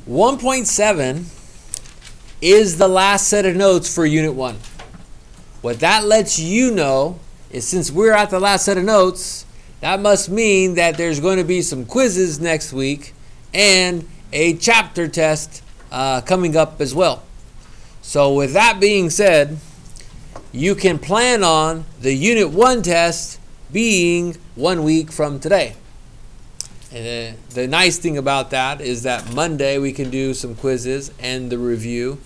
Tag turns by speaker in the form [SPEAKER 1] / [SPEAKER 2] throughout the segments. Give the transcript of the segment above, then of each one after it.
[SPEAKER 1] 1.7 is the last set of notes for Unit 1. What that lets you know is, since we're at the last set of notes, that must mean that there's going to be some quizzes next week and a chapter test coming up as well. So with that being said, you can plan on the Unit 1 test being 1 week from today. And the nice thing about that is that Monday we can do some quizzes and the review,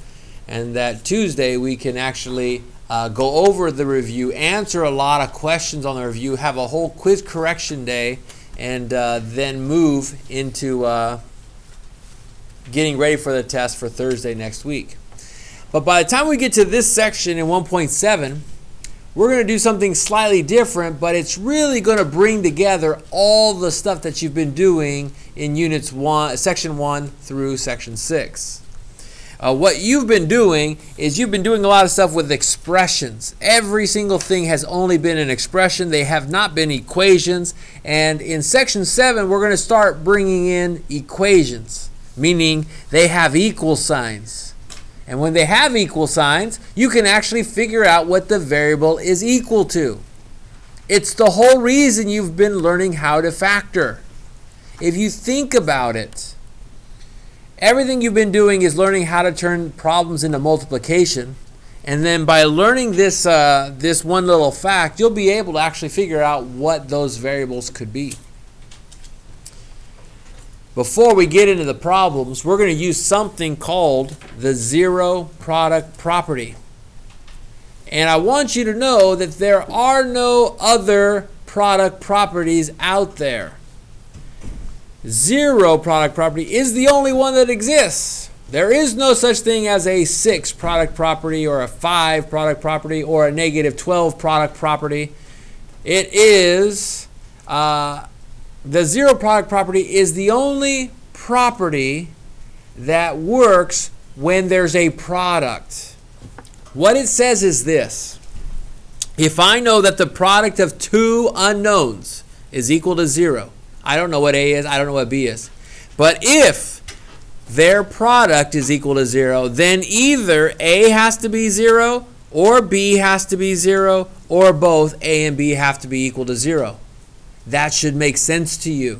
[SPEAKER 1] and that Tuesday we can actually go over the review, answer a lot of questions on the review, have a whole quiz correction day, and then move into getting ready for the test for Thursday next week. But by the time we get to this section in 1.7, we're going to do something slightly different, but it's really going to bring together all the stuff that you've been doing in section 1 through section 6. What you've been doing is you've been doing a lot of stuff with expressions. Every single thing has only been an expression. They have not been equations. And in section 7, we're going to start bringing in equations, meaning they have equal signs. And when they have equal signs, you can actually figure out what the variable is equal to. It's the whole reason you've been learning how to factor. If you think about it, everything you've been doing is learning how to turn problems into multiplication. And then by learning this one little fact, you'll be able to actually figure out what those variables could be. Before we get into the problems, we're going to use something called the zero product property. And I want you to know that there are no other product properties out there. Zero product property is the only one that exists. There is no such thing as a 6 product property or a 5 product property or a negative 12 product property. It is the zero product property is the only property that works when there's a product. What it says is this: if I know that the product of two unknowns is equal to 0, I don't know what A is, I don't know what B is, but if their product is equal to 0, then either A has to be 0 or B has to be 0, or both A and B have to be equal to 0. That should make sense to you.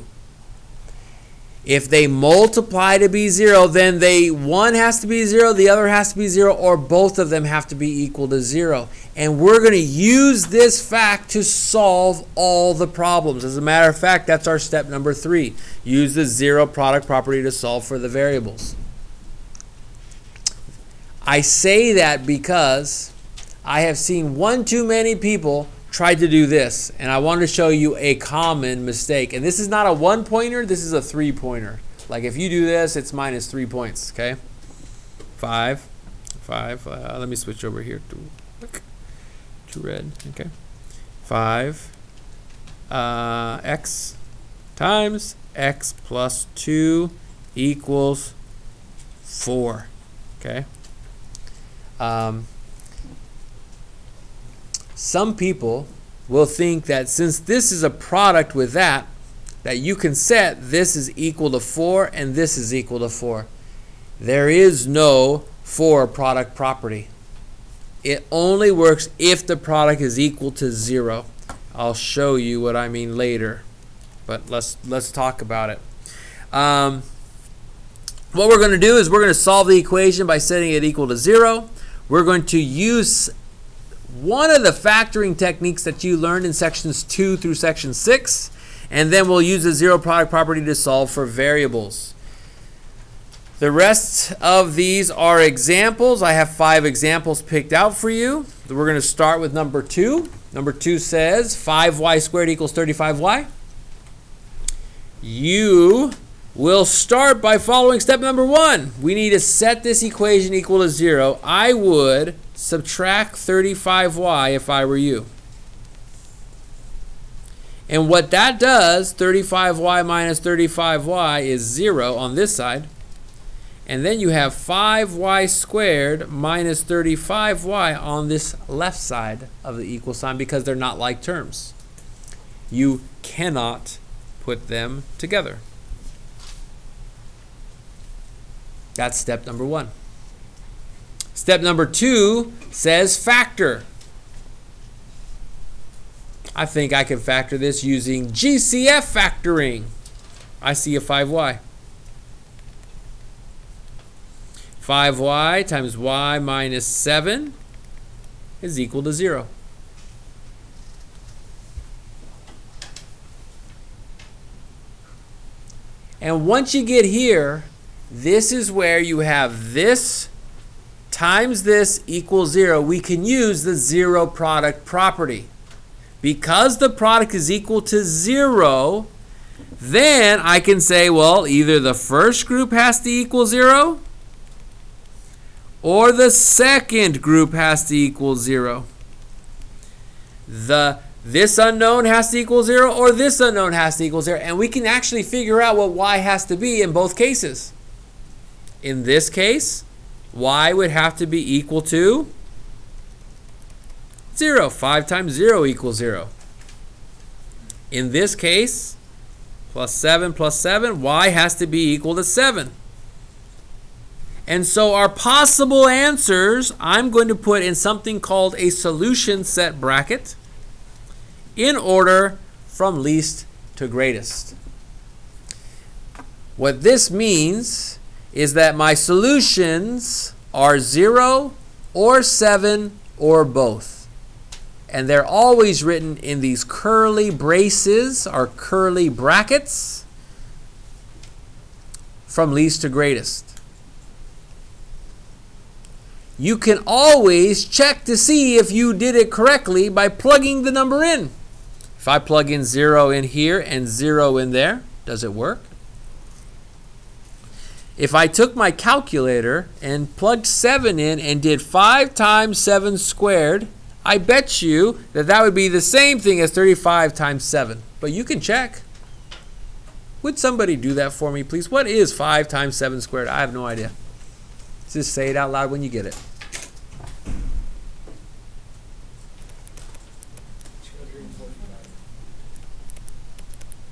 [SPEAKER 1] If they multiply to be 0, then one has to be 0, the other has to be 0, or both of them have to be equal to 0. And we're going to use this fact to solve all the problems. As a matter of fact, that's our step number 3. Use the zero product property to solve for the variables. I say that because I have seen one too many people try to do this, and I want to show you a common mistake. And this is not a 1-pointer, this is a 3-pointer. Like if you do this, it's minus 3 points, okay? 5, let me switch over here to red, okay? 5 x times x plus 2 equals 4, okay? Some people will think that since this is a product with that you can set this is equal to 4 and this is equal to 4. There is no 4 product property. It only works if the product is equal to 0. I'll show you what I mean later, but let's talk about it. What we're going to do is we're going to solve the equation by setting it equal to 0. We're going to use one of the factoring techniques that you learned in sections 2 through section 6, and then we'll use the zero product property to solve for variables. The rest of these are examples. I have 5 examples picked out for you. We're going to start with number 2. Number 2 says 5y squared equals 35y. You will start by following step number 1. We need to set this equation equal to 0. I would subtract 35y if I were you. And what that does, 35y minus 35y is 0 on this side. And then you have 5y squared minus 35y on this left side of the equal sign because they're not like terms. You cannot put them together. That's step number 1. Step number 2 says factor. I think I can factor this using GCF factoring. I see a 5y. 5y times y minus 7 is equal to 0. And once you get here, this is where you have this times this equals 0. We can use the zero product property. Because the product is equal to 0, then I can say, well, either the first group has to equal 0 or the second group has to equal 0. This unknown has to equal 0 or this unknown has to equal 0. And we can actually figure out what y has to be in both cases. In this case, y would have to be equal to 0. 5 times 0 equals 0. In this case, plus 7, y has to be equal to 7. And so our possible answers, I'm going to put in something called a solution set bracket in order from least to greatest. What this means is that my solutions are 0 or 7 or both. And they're always written in these curly braces or curly brackets from least to greatest. You can always check to see if you did it correctly by plugging the number in. If I plug in 0 in here and 0 in there, does it work? If I took my calculator and plugged 7 in and did 5 times 7 squared, I bet you that that would be the same thing as 35 times 7. But you can check. Would somebody do that for me, please? What is 5 times 7 squared? I have no idea. Just say it out loud when you get it.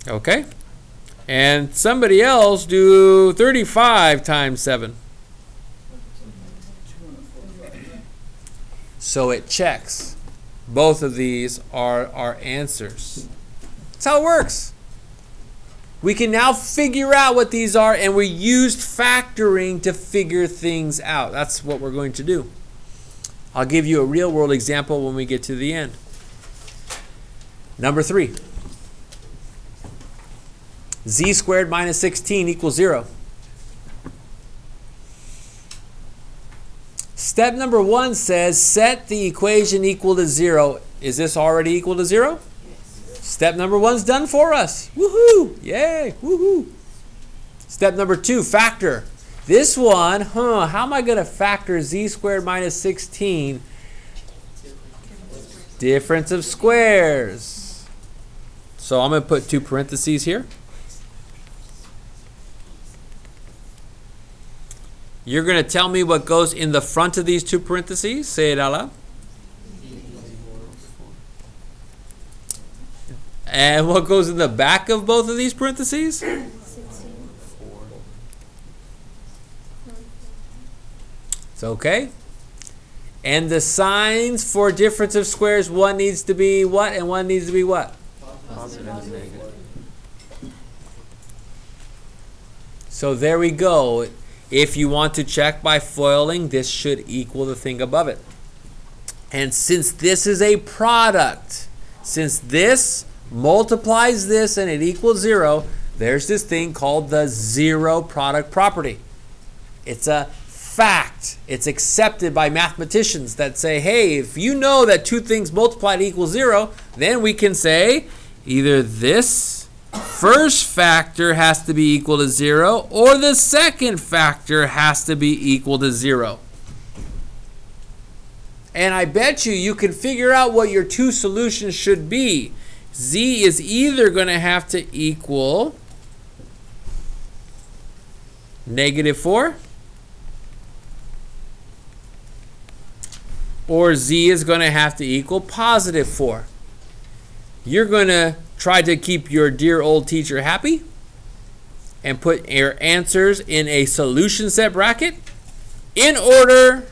[SPEAKER 1] Okay. And somebody else do 35 times 7. So it checks. Both of these are our answers. That's how it works. We can now figure out what these are, and we used factoring to figure things out. That's what we're going to do. I'll give you a real world example when we get to the end. Number 3. Z squared minus 16 equals 0. Step number 1 says set the equation equal to 0. Is this already equal to 0? Yes. Step number 1's done for us. Woohoo! Yay! Woohoo! Step number 2, factor. This one, how am I going to factor z squared minus 16? Difference of squares. So I'm going to put 2 parentheses here. You're going to tell me what goes in the front of these 2 parentheses. Say it out loud. And what goes in the back of both of these parentheses?
[SPEAKER 2] 16.
[SPEAKER 1] It's okay. And the signs for difference of squares, one needs to be what and one needs to be what?
[SPEAKER 2] Positive and negative.
[SPEAKER 1] So there we go. If you want to check by foiling, this should equal the thing above it. And since this is a product, since this multiplies this and it equals 0, there's this thing called the zero product property. It's a fact. It's accepted by mathematicians that say, hey, if you know that 2 things multiplied equals 0, then we can say either this first factor has to be equal to 0 or the second factor has to be equal to 0. And I bet you can figure out what your 2 solutions should be. Z is either going to have to equal -4 or Z is going to have to equal +4. You're going to try to keep your dear old teacher happy, and put your answers in a solution set bracket in order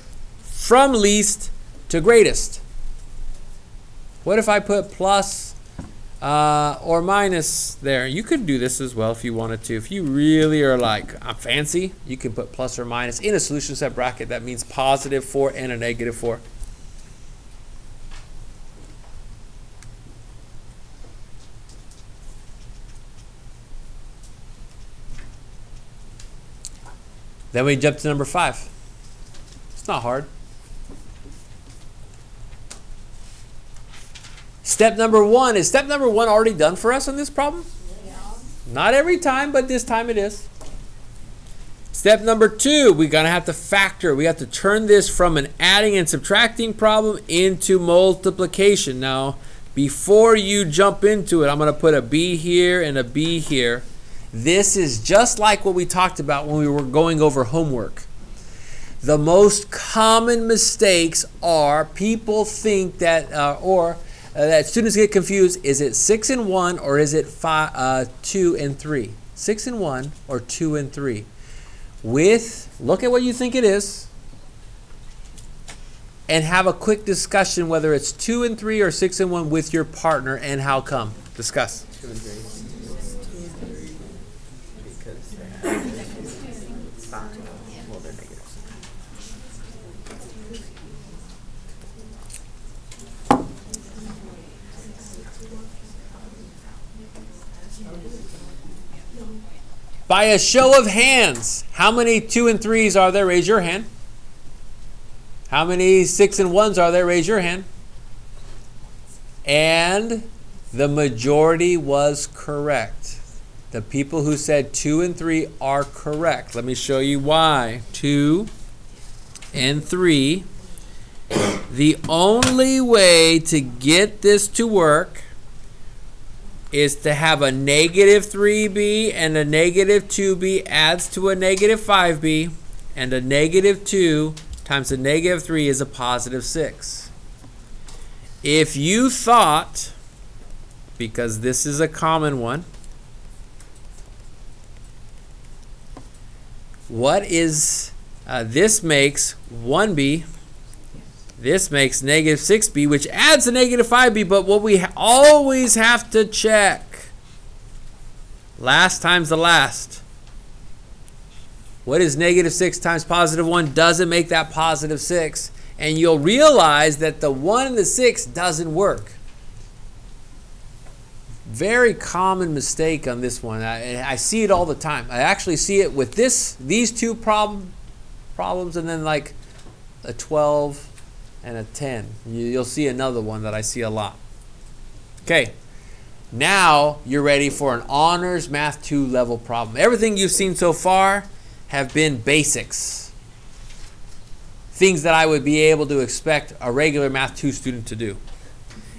[SPEAKER 1] from least to greatest. What if I put plus or minus there? You could do this as well if you wanted to. If you really are like, I'm fancy, you can put plus or minus in a solution set bracket. That means positive 4 and a negative 4. Then we jump to number 5. It's not hard. Step number 1. Is step number 1 already done for us on this problem? Yeah. Not every time, but this time it is. Step number 2, we're going to have to factor. We have to turn this from an adding and subtracting problem into multiplication. Now, before you jump into it, I'm going to put a B here and a B here. This is just like what we talked about when we were going over homework. The most common mistakes are people think that, that students get confused. Is it 6 and 1 or is it 2 and 3? 6 and 1 or 2 and 3? Look at what you think it is and have a quick discussion whether it's 2 and 3 or 6 and 1 with your partner and how come. Discuss.
[SPEAKER 2] 2 and 3. Well, they're negatives.
[SPEAKER 1] By a show of hands, how many 2 and 3s are there? Raise your hand. How many 6 and 1s are there? Raise your hand. And the majority was correct. The people who said 2 and 3 are correct. Let me show you why. 2 and 3. The only way to get this to work is to have a negative 3b and a negative 2b adds to a negative 5b, and a negative 2 times a negative 3 is a positive 6. If you thought, because this is a common one, what is, this makes 1b, this makes negative 6b, which adds a negative 5b, but what we always have to check, last times the last. What is negative 6 times positive 1? Doesn't make that positive 6. And you'll realize that the 1 and the 6 doesn't work. Very common mistake on this one. I see it all the time. I actually see it with these two problems, and then like a 12 and a 10. You'll see another one that I see a lot. Okay, now you're ready for an honors math 2 level problem. Everything you've seen so far have been basics. Things that I would be able to expect a regular math 2 student to do.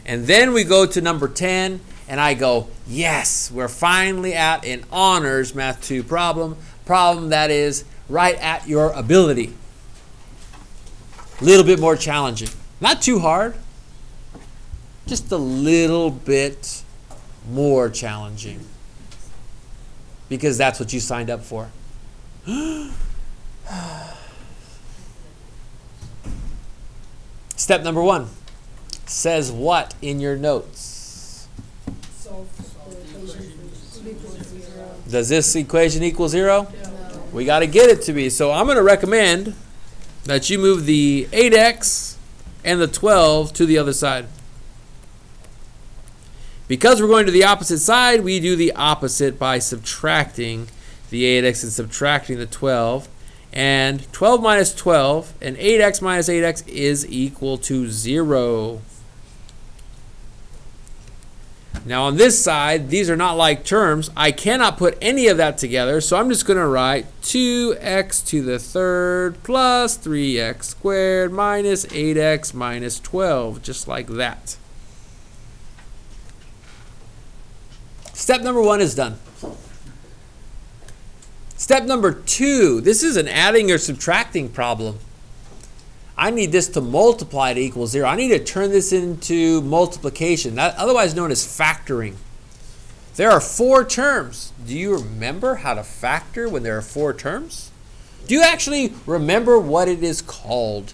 [SPEAKER 1] And then we go to number 10, and I go, yes, we're finally at an honors math 2 problem that is right at your ability. A little bit more challenging. Not too hard, just a little bit more challenging. Because that's what you signed up for. Step number 1 says what in your notes? Does this equation equal 0? No. We got to get it to be. So I'm going to recommend that you move the 8x and the 12 to the other side. Because we're going to the opposite side, we do the opposite by subtracting the 8x and subtracting the 12. And 12 minus 12 and 8x minus 8x is equal to 0. Now on this side, these are not like terms. I cannot put any of that together, so I'm just going to write 2x to the third plus 3x squared minus 8x minus 12, just like that. Step number 1 is done. Step number 2, this is an adding or subtracting problem. I need this to multiply to equal 0. I need to turn this into multiplication, otherwise known as factoring. There are 4 terms. Do you remember how to factor when there are 4 terms? Do you actually remember what it is called?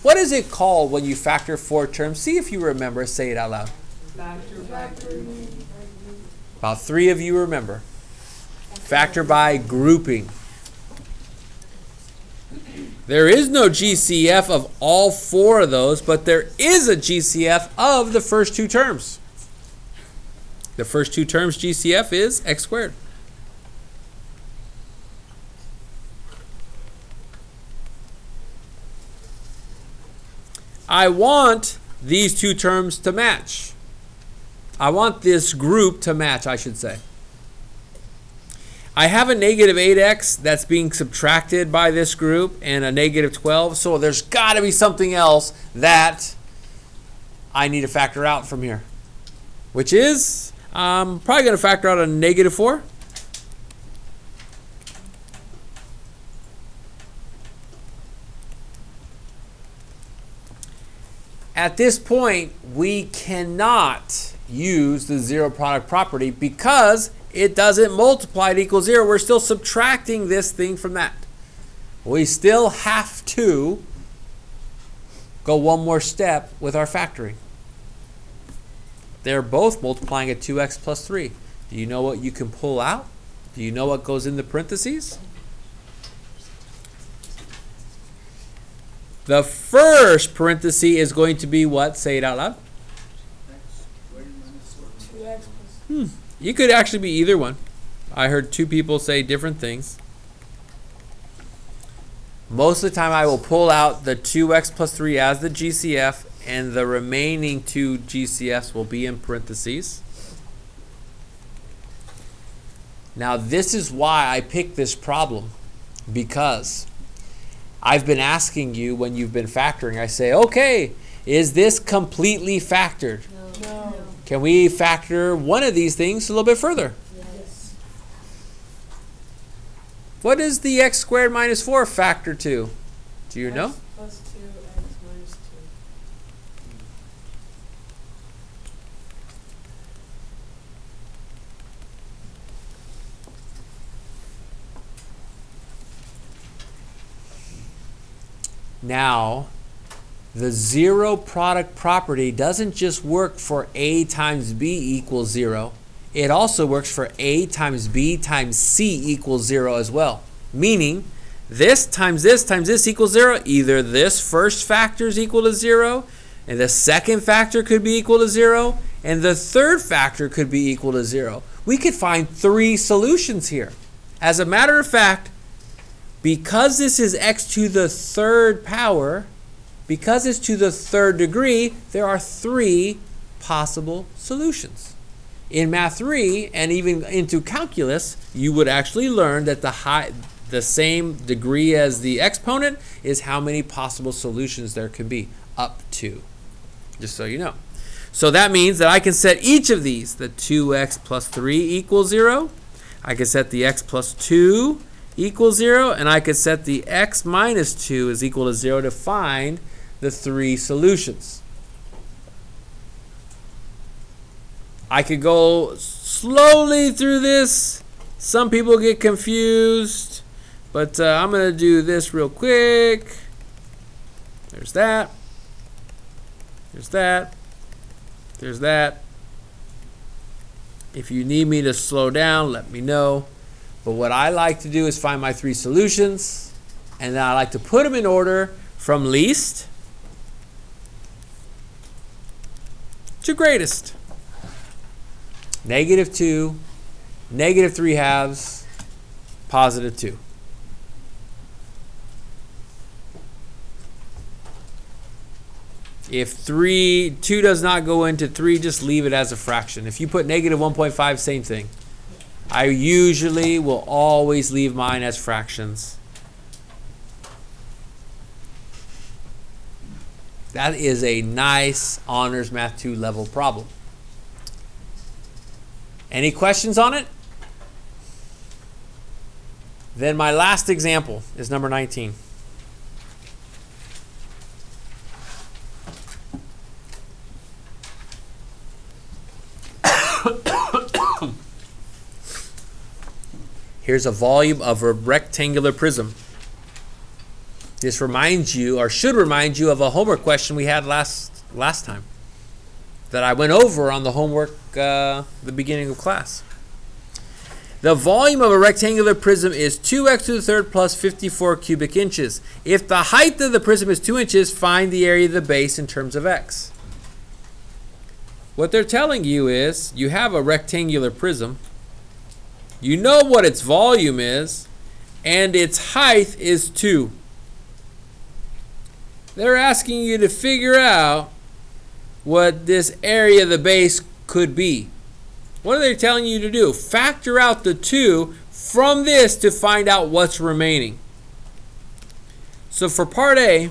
[SPEAKER 1] What is it called when you factor 4 terms? See if you remember. Say it out loud.
[SPEAKER 2] Factor.
[SPEAKER 1] About 3 of you remember. Factor by grouping. There is no GCF of all 4 of those, but there is a GCF of the first 2 terms. The first 2 terms GCF is x squared. I want these 2 terms to match. I want this group to match, I should say. I have a negative 8x that's being subtracted by this group and a negative 12, so there's got to be something else that I need to factor out from here, which is I'm probably going to factor out a negative 4. At this point, we cannot use the zero product property because it doesn't multiply to equal 0. We're still subtracting this thing from that. We still have to go one more step with our factoring. They're both multiplying at 2x plus 3. Do you know what you can pull out? Do you know what goes in the parentheses? The first parenthesis is going to be what? Say it out loud. You could actually be either one. I heard 2 people say different things. Most of the time I will pull out the 2x plus 3 as the GCF, and the remaining 2 GCFs will be in parentheses. Now this is why I picked this problem, because I've been asking you when you've been factoring, I say, okay, is this completely factored?
[SPEAKER 2] No.
[SPEAKER 1] Can we factor one of these things a little bit further?
[SPEAKER 2] Yes.
[SPEAKER 1] What is the x squared minus 4 factor to? Do you know?
[SPEAKER 2] Plus 2x minus 2.
[SPEAKER 1] Now, the zero product property doesn't just work for a times b equals 0. It also works for a times b times c equals 0 as well. Meaning, this times this equals 0. Either this first factor is equal to 0, and the second factor could be equal to 0, and the third factor could be equal to 0. We could find 3 solutions here. As a matter of fact, because this is x to the 3rd power, because it's to the 3rd degree, there are 3 possible solutions. In Math 3 and even into calculus, you would actually learn that the same degree as the exponent is how many possible solutions there can be, up to, just so you know. So that means that I can set each of these, the 2x plus 3 equals 0. I can set the x plus 2 equals 0, and I could set the x minus 2 is equal to 0 to find the 3 solutions. I could go slowly through this. Some people get confused, but I'm going to do this real quick. There's that. There's that. There's that. If you need me to slow down, let me know. But what I like to do is find my 3 solutions, and then I like to put them in order from least to greatest. Negative 2, negative 3 halves, positive 2. If 2 does not go into 3, just leave it as a fraction. If you put negative 1.5, same thing. I usually will always leave mine as fractions. That is a nice Honors Math 2 level problem. Any questions on it? Then my last example is number 19. Here's a volume of a rectangular prism. This reminds you, or should remind you, of a homework question we had last time that I went over on the homework the beginning of class. The volume of a rectangular prism is 2x to the third plus 54 cubic inches. If the height of the prism is 2 inches, find the area of the base in terms of x. What they're telling you is you have a rectangular prism. You know what its volume is, and its height is 2. They're asking you to figure out what this area of the base could be. What are they telling you to do? Factor out the 2 from this to find out what's remaining. So for part A,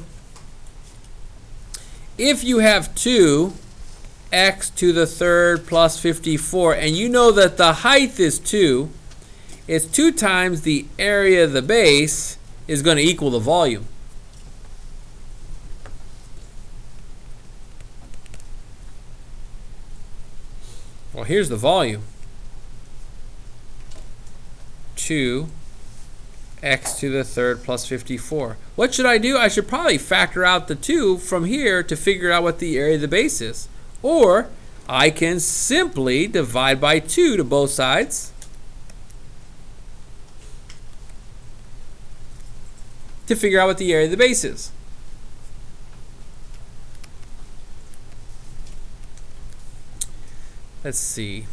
[SPEAKER 1] if you have 2x to the third plus 54, and you know that the height is 2, it's 2 times the area of the base is going to equal the volume. Well, here's the volume. 2x to the third plus 54. What should I do? I should probably factor out the 2 from here to figure out what the area of the base is. Or I can simply divide by 2 to both sides to figure out what the area of the base is. Let's see.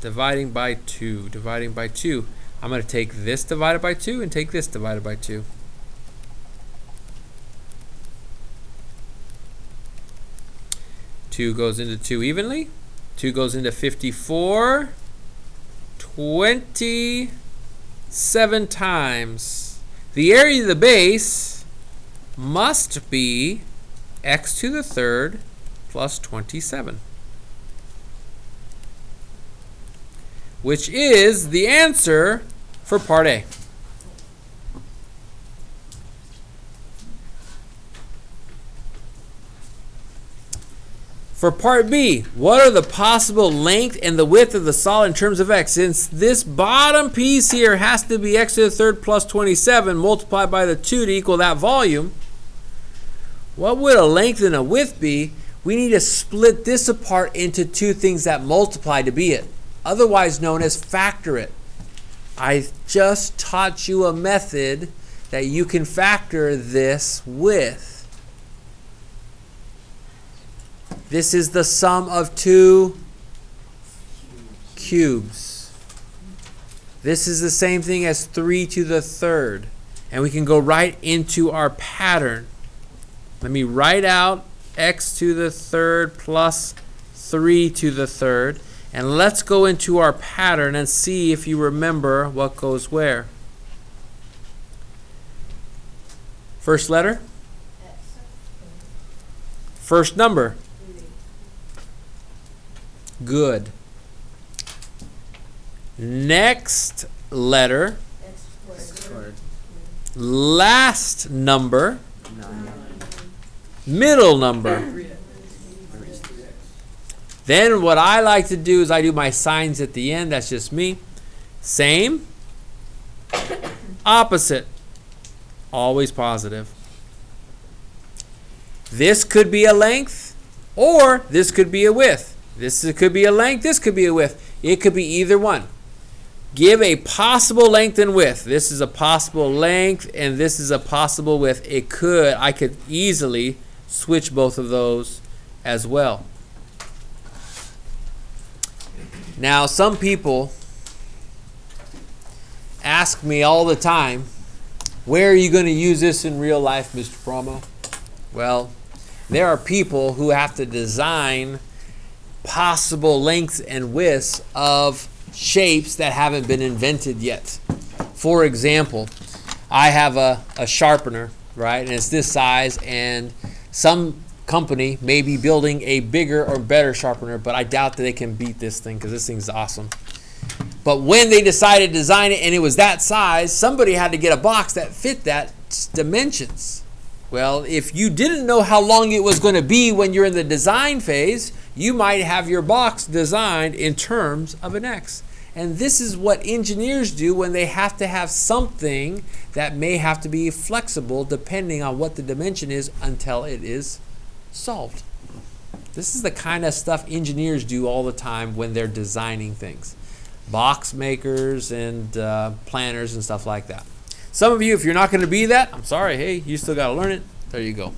[SPEAKER 1] Dividing by 2. Dividing by 2. I'm going to take this divided by 2 and take this divided by 2. Two goes into 2 evenly. 2 goes into 54. 27 times. The area of the base must be x to the third plus 27. Which is the answer for part A. For part B, what are the possible length and the width of the solid in terms of x? Since this bottom piece here has to be x to the third plus 27 multiplied by the 2 to equal that volume, what would a length and a width be? We need to split this apart into 2 things that multiply to be it, otherwise known as factor it. I just taught you a method that you can factor this with. This is the sum of 2 cubes. This is the same thing as 3 to the third. And we can go right into our pattern. Let me write out x to the third plus 3 to the third. And let's go into our pattern and see if you remember what goes where. First letter? First number? Good. Next letter? Last number? Middle number? Then what I like to do is I do my signs at the end. That's just me. Same. Opposite. Always positive. This could be a length or this could be a width. This could be a length. This could be a width. It could be either one. Give a possible length and width. This is a possible length and this is a possible width. I could easily switch both of those as well. Now, some people ask me all the time, where are you going to use this in real life, Mr. Promo? Well, there are people who have to design possible lengths and widths of shapes that haven't been invented yet. For example, I have a sharpener, right? And it's this size, and some company may be building a bigger or better sharpener, but I doubt that they can beat this thing because this thing's awesome. But when they decided to design it and it was that size, somebody had to get a box that fit that dimensions. Well, if you didn't know how long it was going to be when you're in the design phase, you might have your box designed in terms of an X. And this is what engineers do when they have to have something that may have to be flexible depending on what the dimension is until it is solved. This is the kind of stuff engineers do all the time when they're designing things. Box makers and planners and stuff like that. Some of you, if you're not going to be that, I'm sorry, hey, you still got to learn it. There you go.